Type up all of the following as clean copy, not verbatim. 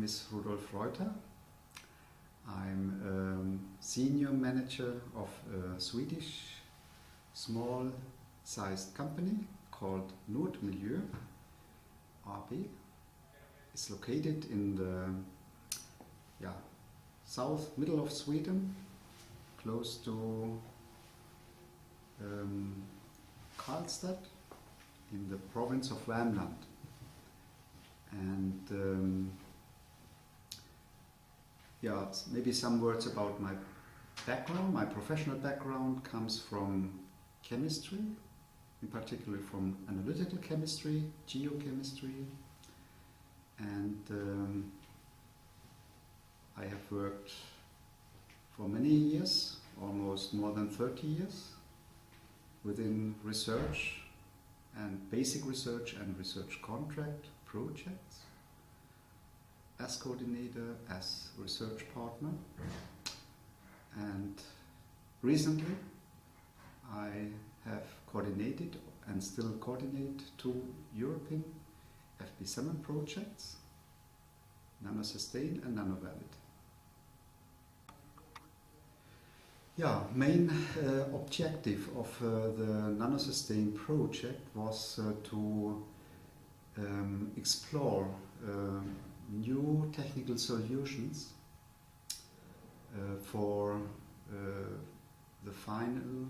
is Rudolf Reuter. I'm senior manager of a Swedish small-sized company called Nordmiljö AB. It's located in the middle of Sweden, close to Karlstad, in the province of Värmland. And maybe some words about my background. My professional background comes from chemistry, in particular from analytical chemistry, geochemistry, and I have worked for many years, almost more than 30 years, within research and basic research and research contract projects, as coordinator, as research partner. And recently I have coordinated and still coordinate 2 European FP7 projects, NanoSustain and NanoValid. Main objective of the NanoSustain project was to explore new technical solutions for the final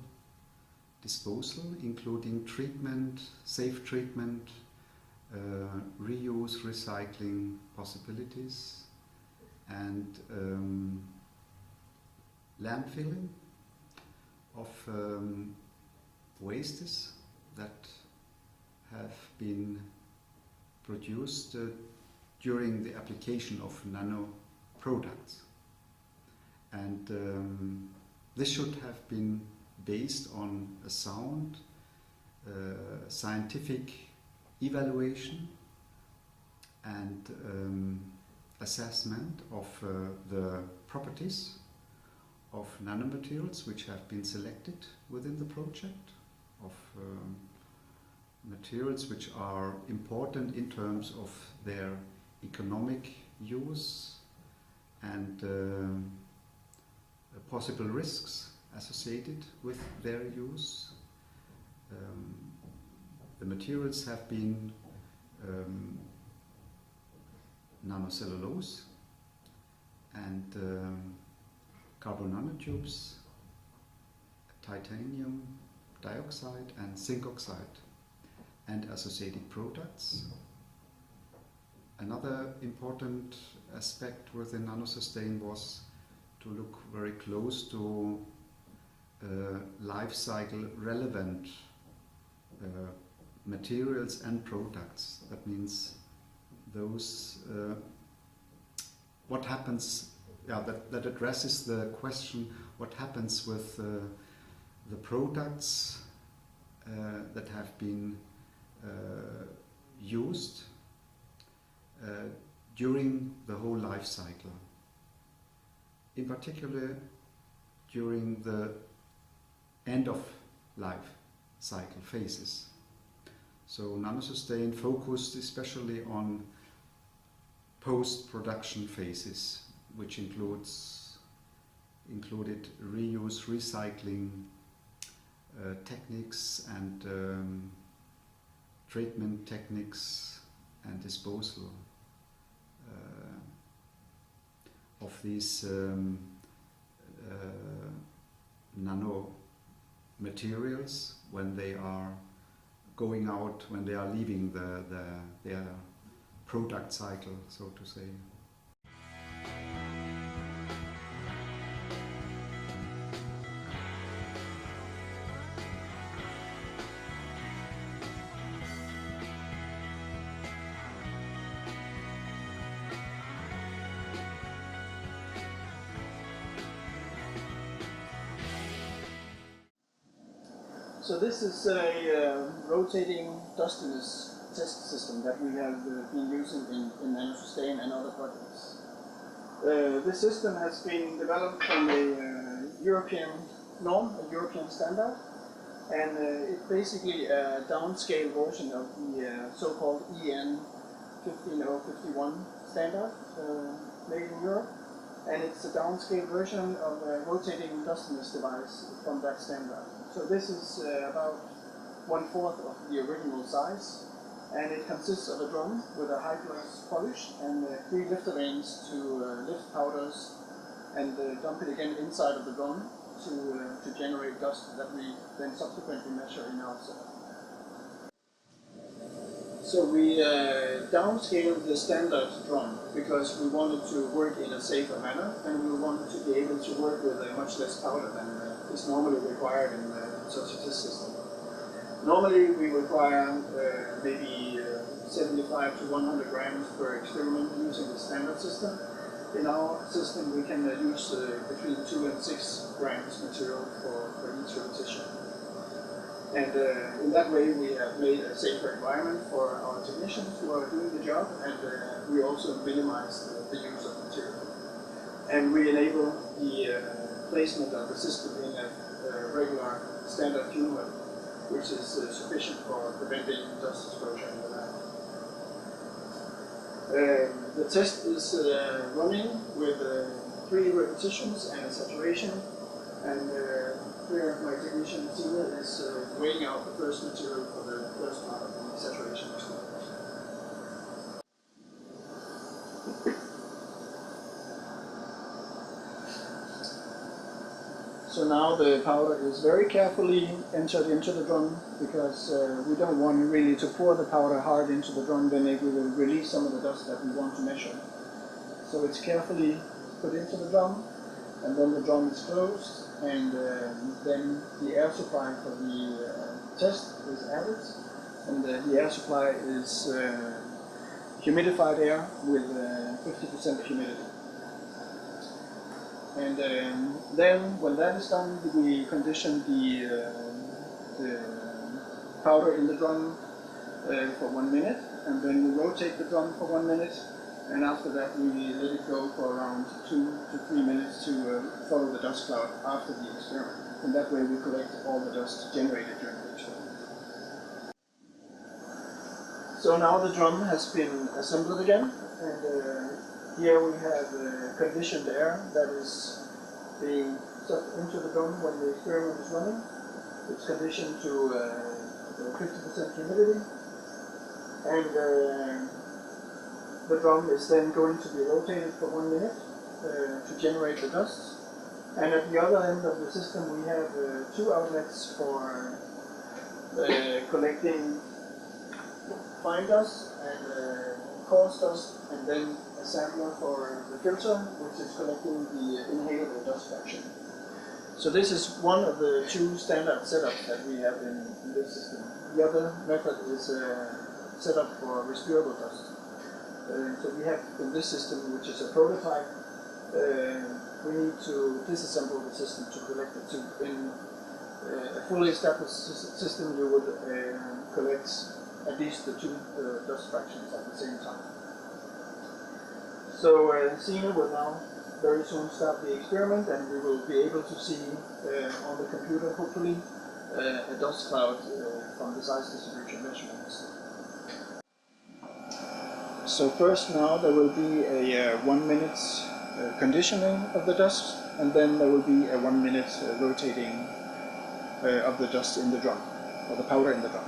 disposal, including treatment, safe treatment, reuse, recycling possibilities, and landfilling of wastes that have been produced during the application of nano products. And this should have been based on a sound scientific evaluation and assessment of the properties of nanomaterials which have been selected within the project, of materials which are important in terms of their economic use and possible risks associated with their use. The materials have been nanocellulose and carbon nanotubes, titanium dioxide and zinc oxide, and associated products. Another important aspect within NanoSustain was to look very close to life cycle relevant materials and products. That means those what happens, that addresses the question what happens with the products that have been used during the whole life cycle, in particular during the end of life cycle phases. So NanoSustain focused especially on post-production phases, which included reuse, recycling techniques and treatment techniques and disposal of these nano materials when they are going out, when they are leaving their product cycle, so to say. So this is a rotating dustiness test system that we have been using in NanoSustain and other projects. This system has been developed from a European norm, a European standard, and it's basically a downscale version of the so-called EN 15051 standard made in Europe, and it's a downscale version of a rotating dustiness device from that standard. So this is about 1/4 of the original size, and it consists of a drum with a high gloss polish and 3 lifter vanes to lift powders and dump it again inside of the drum to generate dust that we then subsequently measure in our setup. So we downscaled the standard drum because we wanted to work in a safer manner, and we wanted to be able to work with much less powder than is normally required in such a test system. Normally we require maybe 75 to 100 grams per experiment using the standard system. In our system we can use between 2 and 6 grams material for each repetition. And in that way we have made a safer environment for our technicians who are doing the job, and we also minimize the use of material. And we enable the placement of the system in a regular standard fuel well, which is sufficient for preventing dust exposure in the lab. The test is running with 3 repetitions and a saturation, and here my technician Tina is weighing out the first material for the first part of the saturation experiment. So now the powder is very carefully entered into the drum, because we don't want really to pour the powder hard into the drum, then it will release some of the dust that we want to measure. So it's carefully put into the drum, and then the drum is closed, and then the air supply for the test is added, and the air supply is humidified air with 50% humidity. And then, when that is done, we condition the powder in the drum for 1 minute, and then we rotate the drum for 1 minute, and after that we let it go for around 2 to 3 minutes to follow the dust cloud after the experiment. And that way we collect all the dust generated during the experiment. So now the drum has been assembled again, and here we have conditioned air that is being sucked into the drum when the experiment is running. It's conditioned to 50% humidity, and the drum is then going to be rotated for 1 minute to generate the dust. And at the other end of the system we have 2 outlets for collecting fine dust and coarse dust, and then a sampler for the filter, which is collecting the inhalable dust fraction. So this is one of the 2 standard setups that we have in this system. The other method is set up for respirable dust. So we have in this system, which is a prototype, we need to disassemble the system to collect it. So in a fully established system you would collect at least the 2 dust fractions at the same time. So Sina will now very soon start the experiment, and we will be able to see on the computer, hopefully, a dust cloud from the size distribution measurements. So first now there will be a 1 minute conditioning of the dust, and then there will be a 1 minute rotating of the dust in the drum, or the powder in the drum.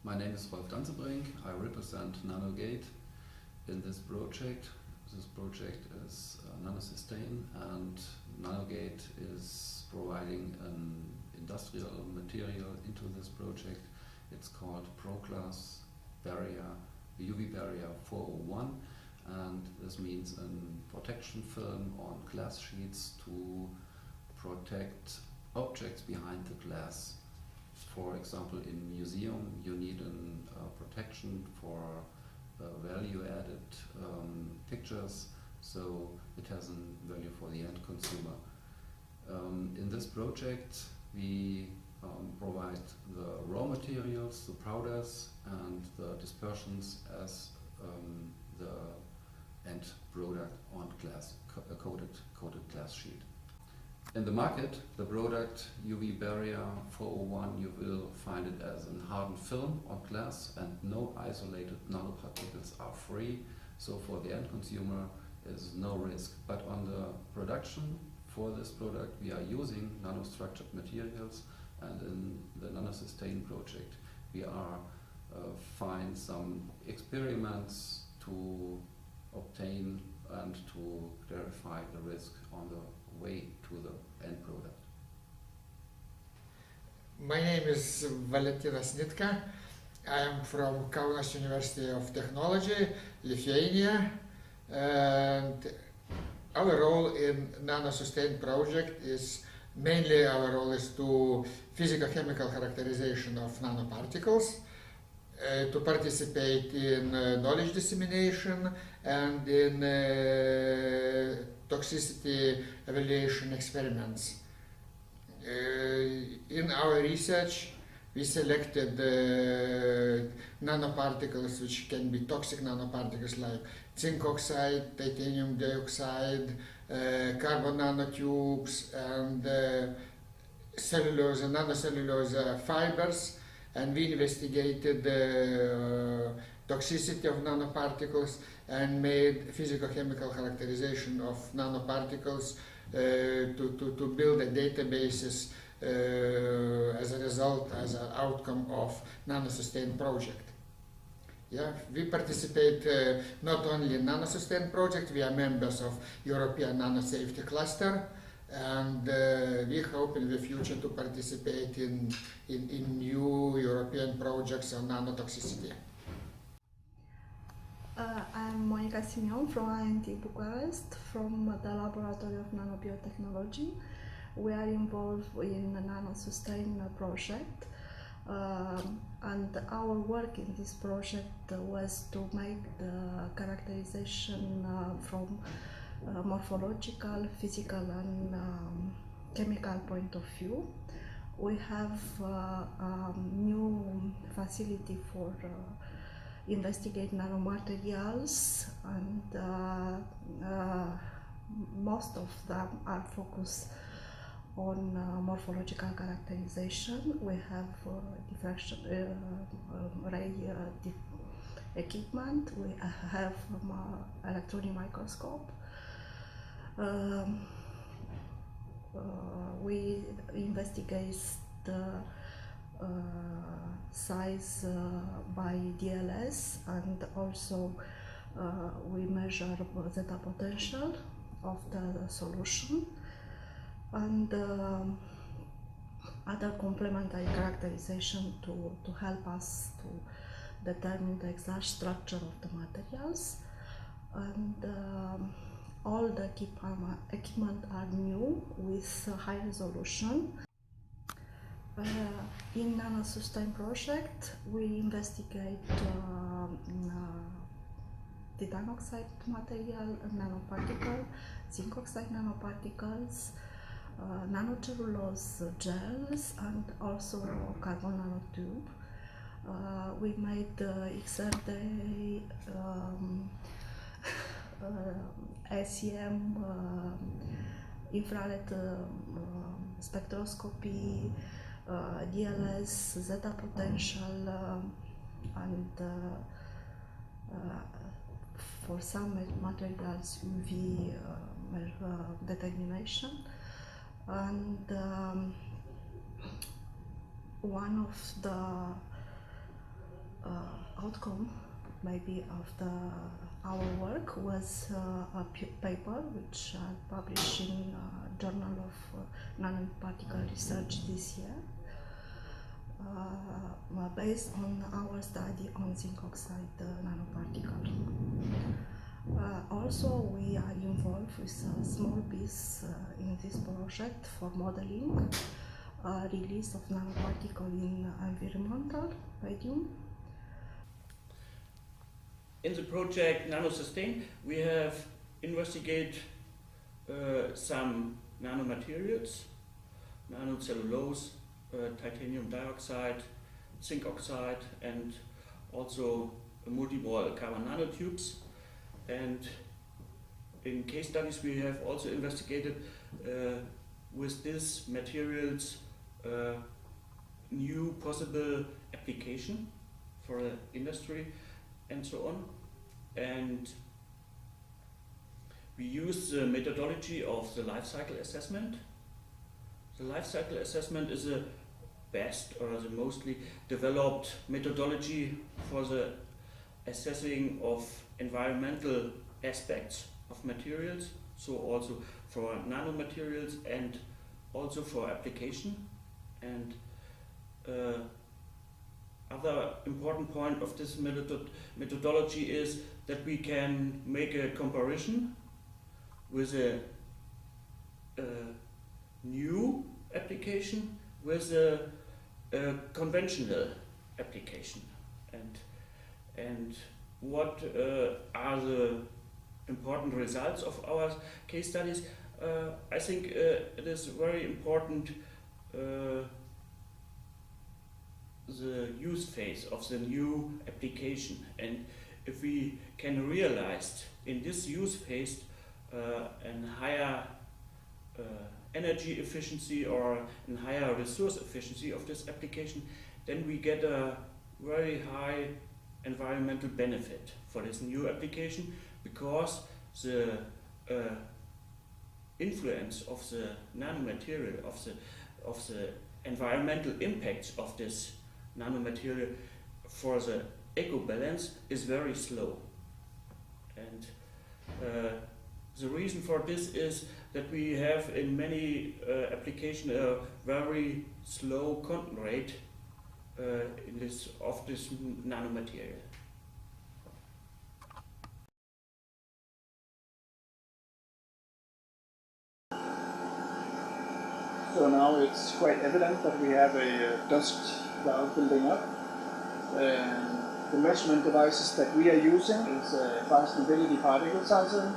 My name is Wolf Danzebrink. I represent NanoGate in this project. This project is NanoSustain, and NanoGate is providing an industrial material into this project. It's called ProGlass barrier, UV barrier 401, and this means a protection film on glass sheets to protect objects behind the glass. For example, in museum you need a protection for value-added pictures, so it has a value for the end consumer. In this project we provide the raw materials, the powders and the dispersions as the end product on glass, a coated glass sheet. In the market, the product UV barrier 401, you will find it as a hardened film or glass, and no isolated nanoparticles are free. So for the end consumer is no risk. But on the production for this product, we are using nanostructured materials, and in the NanoSustain project, we are find some experiments to obtain and to clarify the risk on the way to the end product. My name is Valentinas Nitka. I am from Kaunas University of Technology, Lithuania, and our role in NanoSustain project is mainly to physico-chemical characterization of nanoparticles, to participate in knowledge dissemination and in toxicity evaluation experiments. In our research, we selected nanoparticles which can be toxic nanoparticles like zinc oxide, titanium dioxide, carbon nanotubes, and cellulose and nanocellulose fibers. And we investigated the toxicity of nanoparticles and made physico-chemical characterization of nanoparticles to build a databases as a result, as an outcome of NanoSustain project. Yeah, we participate not only in NanoSustain project, we are members of European Nanosafety Cluster, and we hope in the future to participate in new European projects on nanotoxicity. I'm Monica Simeon from INT Bucharest, from the Laboratory of Nanobiotechnology. We are involved in the NanoSustain project, and our work in this project was to make the characterization from morphological, physical and chemical point of view. We have a new facility for investigate nanomaterials, and most of them are focused on morphological characterization. We have diffraction ray equipment. We have electron microscope. We investigate the size by DLS, and also we measure zeta potential of the solution, and other complementary characterization to help us to determine the exact structure of the materials. And all the equipment are new with high resolution. In NanoSustain project, we investigate titanium oxide material, nanoparticle, zinc oxide nanoparticles, nanocellulose gels, and also carbon nanotube. We made XRD, SEM, infrared spectroscopy, DLS, zeta potential, and for some materials UV determination. And one of the outcome maybe of our work was a paper which I published in Journal of Nanoparticle Research this year, based on our study on zinc oxide nanoparticle. Also, we are involved with a small piece in this project for modeling release of nanoparticle in environmental medium. In the project NanoSustain, we have investigated some nanomaterials, nanocellulose, titanium dioxide, zinc oxide, and also multi-wall carbon nanotubes. And in case studies, we have also investigated with these materials new possible application for the industry and so on. And we use the methodology of the life cycle assessment. The life cycle assessment is the best or the mostly developed methodology for the assessing of environmental aspects of materials, so also for nanomaterials and also for application. And other important point of this methodology is that we can make a comparison with a new application with a conventional application, and what are the important results of our case studies. I think it is very important the use phase of the new application, and if we can realize in this use phase a higher energy efficiency or a higher resource efficiency of this application, then we get a very high environmental benefit for this new application, because the influence of the nanomaterial, of the environmental impacts of this nanomaterial for the eco-balance is very slow. And the reason for this is that we have in many applications a very slow content rate of this nanomaterial. So now it's quite evident that we have a dust cloud building up. The measurement devices that we are using is a fast mobility particle sizer,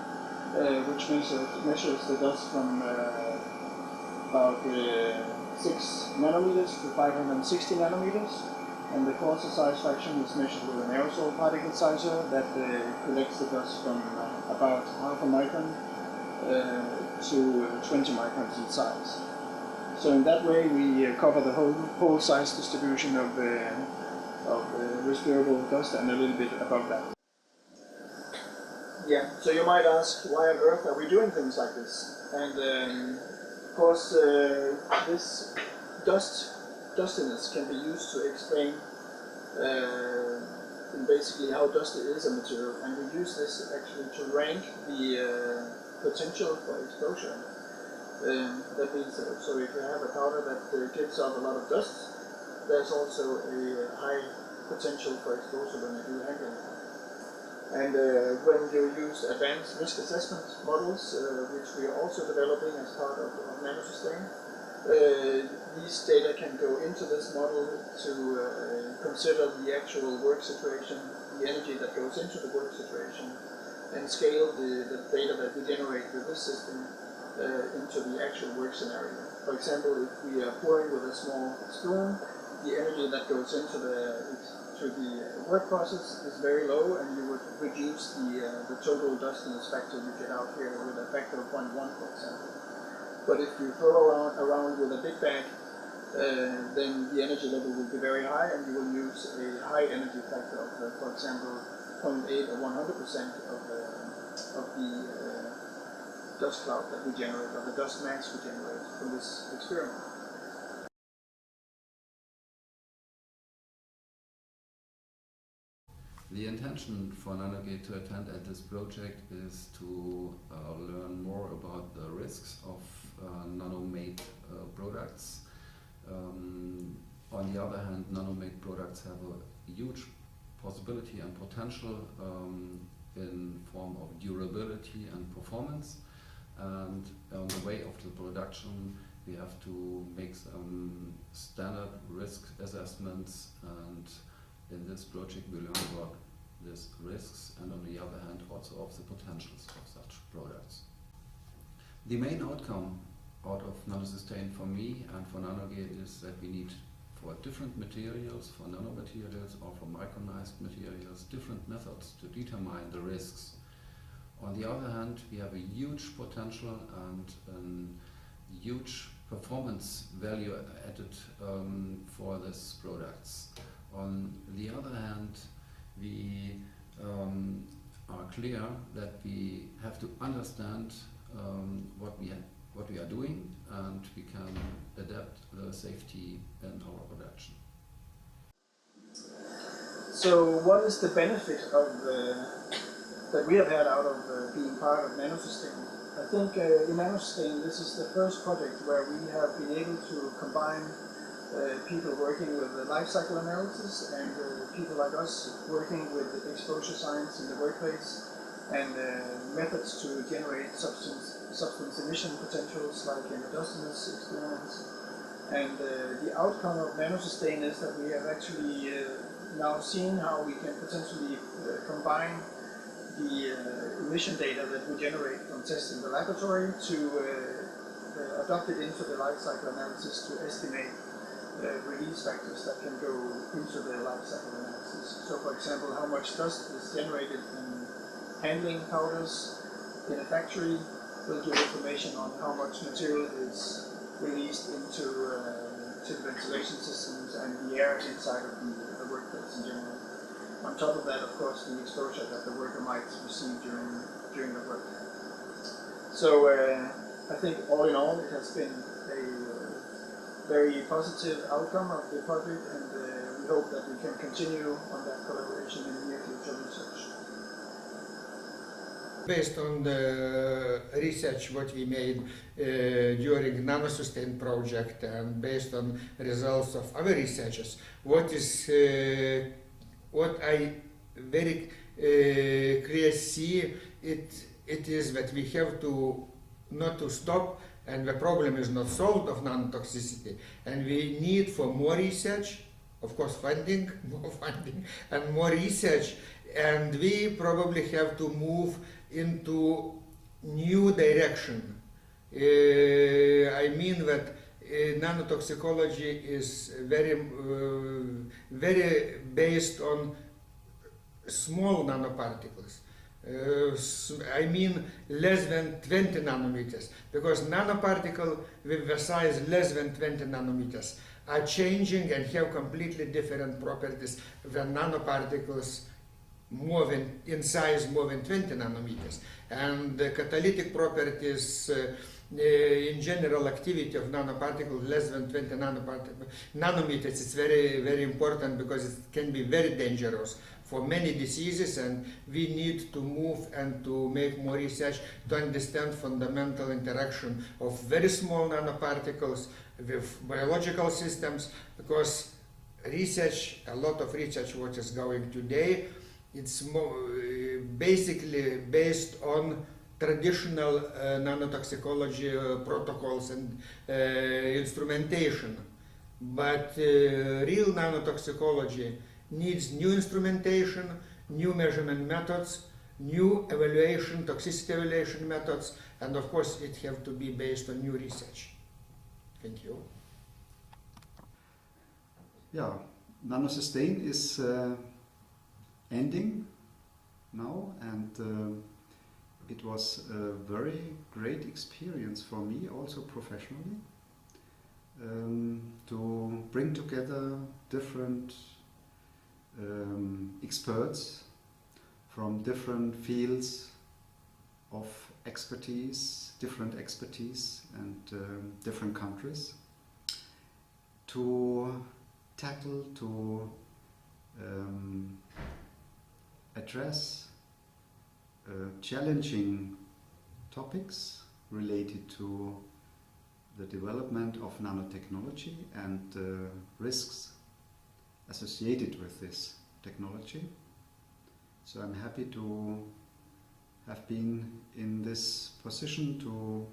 which measures the dust from about 6 nanometers to 560 nanometers. And the coarser size fraction is measured with an aerosol particle sizer that collects the dust from about half a micron to 20 microns in size. So in that way we cover the whole size distribution of respirable dust and a little bit above that. Yeah, so you might ask, why on earth are we doing things like this? And of course this dustiness can be used to explain basically how dusty is a material, and we use this actually to rank the potential for exposure. That means so if you have a powder that gives out a lot of dust, there's also a high potential for exposure when you do handling. And when you use advanced risk assessment models, which we are also developing as part of NanoSustain, these data can go into this model to consider the actual work situation, the energy that goes into the work situation, and scale the data that we generate with this system into the actual work scenario. For example, if we are pouring with a small spoon, the energy that goes into the work process is very low, and you would reduce the total dustiness factor you get out here with a factor of 0.1, for example. But if you throw around with a big bag, then the energy level will be very high, and you will use a high energy factor of, for example, 0.8 or 100% of the dust cloud that we generate, or the dust mass we generate from this experiment. The intention for NanoGate to attend at this project is to learn more about the risks of nano-made products. On the other hand, nano-made products have a huge possibility and potential in form of durability and performance. And on the way of the production, we have to make some standard risk assessments, and in this project we learn about these risks and on the other hand also of the potentials of such products. The main outcome out of NanoSustain for me and for NanoGate is that we need, for different materials, for nanomaterials or for micronized materials, different methods to determine the risks. On the other hand, we have a huge potential and huge performance value added for these products. On the other hand, we are clear that we have to understand what we are doing, and we can adapt the safety in our production. So what is the benefit of that we have had out of being part of NanoSustain? I think in NanoSustain this is the first project where we have been able to combine people working with the life cycle analysis and people like us working with exposure science in the workplace and methods to generate substance emission potentials like in the dustiness experiments. And the outcome of NanoSustain is that we have actually now seen how we can potentially combine the emission data that we generate from tests in the laboratory to adopt it into the life cycle analysis to estimate release factors that can go into the life cycle analysis. So for example, how much dust is generated in handling powders in a factory will give information on how much material is released into to the ventilation systems and the air inside of the workplace in general. On top of that, of course, the exposure that the worker might receive during the work. So I think all in all, it has been a very positive outcome of the project, and we hope that we can continue on that collaboration in the near future research. Based on the research what we made during NanoSustain project and based on results of other researchers, what I very clearly see it is that we have to not to stop, and the problem is not solved of nanotoxicity, and we need for more research, of course funding, more funding and more research, and we probably have to move into new direction. I mean that nanotoxicology is very based on small nanoparticles. I mean less than 20 nanometers, because nanoparticle with the size less than 20 nanometers are changing and have completely different properties than nanoparticles more than in size more than 20 nanometers, and the catalytic properties in general activity of nanoparticles less than 20 nanometers is very important, because it can be very dangerous for many diseases, and we need to move and to make more research to understand fundamental interaction of very small nanoparticles with biological systems, because research, a lot of research what is going today, it's more basically based on traditional nanotoxicology protocols and instrumentation. But real nanotoxicology needs new instrumentation, new measurement methods, new evaluation, toxicity evaluation methods, and of course it have to be based on new research. Thank you. Yeah, NanoSustain is ending now, and it was a very great experience for me, also professionally, to bring together different experts from different fields of expertise, different expertise, and different countries, to tackle, to address challenging topics related to the development of nanotechnology and risks associated with this technology. So I'm happy to have been in this position to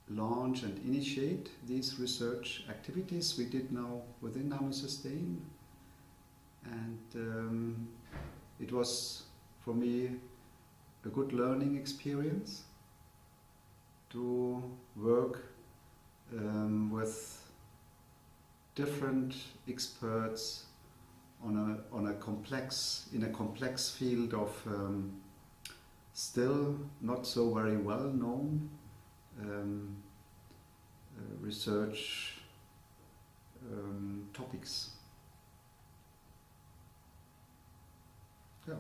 launch and initiate these research activities we did now within NanoSustain, and it was for me a good learning experience to work with different experts in a complex field of still not so very well known research topics. Yeah.